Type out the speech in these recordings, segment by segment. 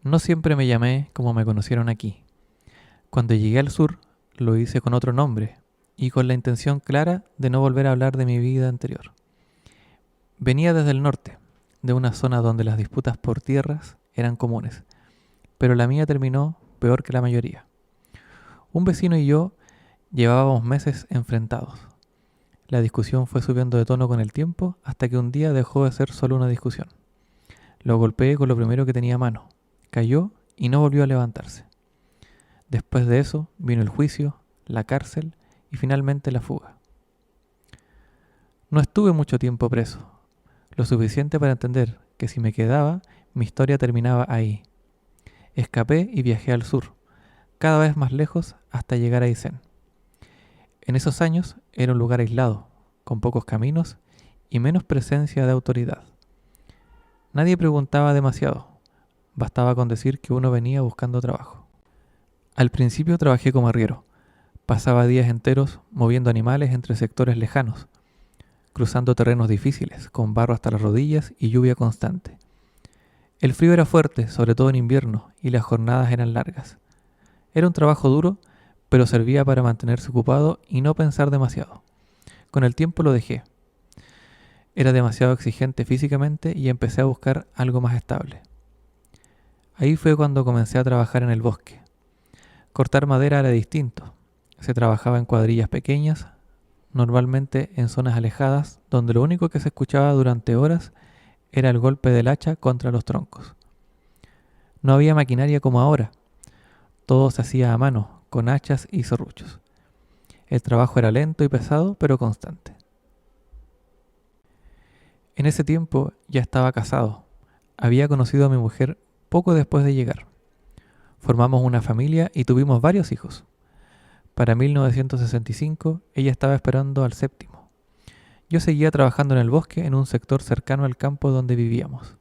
No siempre me llamé como me conocieron aquí. Cuando llegué al sur, lo hice con otro nombre y con la intención clara de no volver a hablar de mi vida anterior. Venía desde el norte, de una zona donde las disputas por tierras eran comunes, pero la mía terminó peor que la mayoría. Un vecino y yo llevábamos meses enfrentados. La discusión fue subiendo de tono con el tiempo hasta que un día dejó de ser solo una discusión. Lo golpeé con lo primero que tenía a mano. Cayó y no volvió a levantarse. Después de eso vino el juicio, la cárcel y finalmente la fuga. No estuve mucho tiempo preso, lo suficiente para entender que si me quedaba, mi historia terminaba ahí. Escapé y viajé al sur, cada vez más lejos hasta llegar a Aysén. En esos años era un lugar aislado, con pocos caminos y menos presencia de autoridad. Nadie preguntaba demasiado, bastaba con decir que uno venía buscando trabajo. Al principio trabajé como arriero. Pasaba días enteros moviendo animales entre sectores lejanos, cruzando terrenos difíciles, con barro hasta las rodillas y lluvia constante. El frío era fuerte, sobre todo en invierno, y las jornadas eran largas. Era un trabajo duro, pero servía para mantenerse ocupado y no pensar demasiado. Con el tiempo lo dejé. Era demasiado exigente físicamente y empecé a buscar algo más estable. Ahí fue cuando comencé a trabajar en el bosque. Cortar madera era distinto. Se trabajaba en cuadrillas pequeñas, normalmente en zonas alejadas, donde lo único que se escuchaba durante horas era el golpe del hacha contra los troncos. No había maquinaria como ahora. Todo se hacía a mano, con hachas y serruchos. El trabajo era lento y pesado, pero constante. En ese tiempo ya estaba casado. Había conocido a mi mujer poco después de llegar. Formamos una familia y tuvimos varios hijos. Para 1965, ella estaba esperando al séptimo. Yo seguía trabajando en el bosque en un sector cercano al campo donde vivíamos.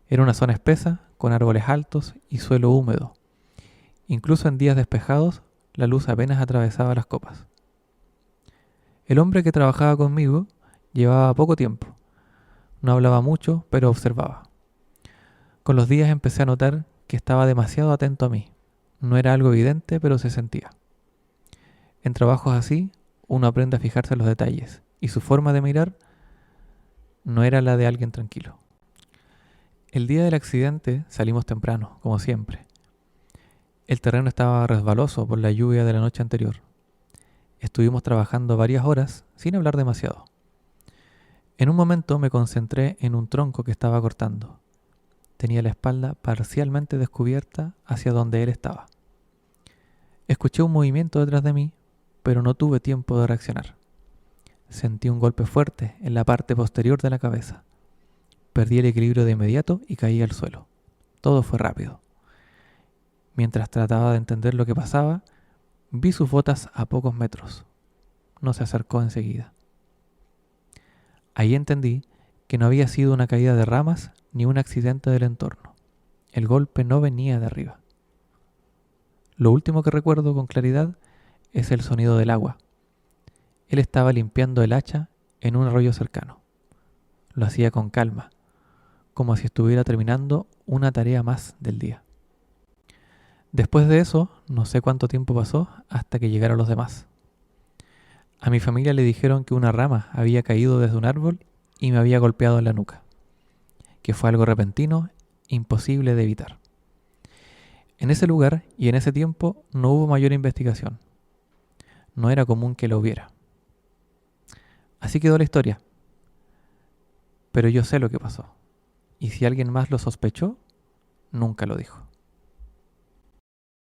Era una zona espesa, con árboles altos y suelo húmedo. Incluso en días despejados, la luz apenas atravesaba las copas. El hombre que trabajaba conmigo llevaba poco tiempo. No hablaba mucho, pero observaba. Con los días empecé a notar que estaba demasiado atento a mí. No era algo evidente, pero se sentía. En trabajos así, uno aprende a fijarse en los detalles, y su forma de mirar no era la de alguien tranquilo. El día del accidente salimos temprano, como siempre. El terreno estaba resbaloso por la lluvia de la noche anterior. Estuvimos trabajando varias horas sin hablar demasiado. En un momento me concentré en un tronco que estaba cortando. Tenía la espalda parcialmente descubierta hacia donde él estaba. Escuché un movimiento detrás de mí, pero no tuve tiempo de reaccionar. Sentí un golpe fuerte en la parte posterior de la cabeza. Perdí el equilibrio de inmediato y caí al suelo. Todo fue rápido. Mientras trataba de entender lo que pasaba, vi sus botas a pocos metros. No se acercó enseguida. Ahí entendí que no había sido una caída de ramas ni un accidente del entorno. El golpe no venía de arriba. Lo último que recuerdo con claridad es el sonido del agua. Él estaba limpiando el hacha en un arroyo cercano. Lo hacía con calma, como si estuviera terminando una tarea más del día. Después de eso, no sé cuánto tiempo pasó hasta que llegaron los demás. A mi familia le dijeron que una rama había caído desde un árbol y me había golpeado en la nuca, que fue algo repentino, imposible de evitar. En ese lugar y en ese tiempo no hubo mayor investigación. No era común que lo hubiera. Así quedó la historia. Pero yo sé lo que pasó. Y si alguien más lo sospechó, nunca lo dijo.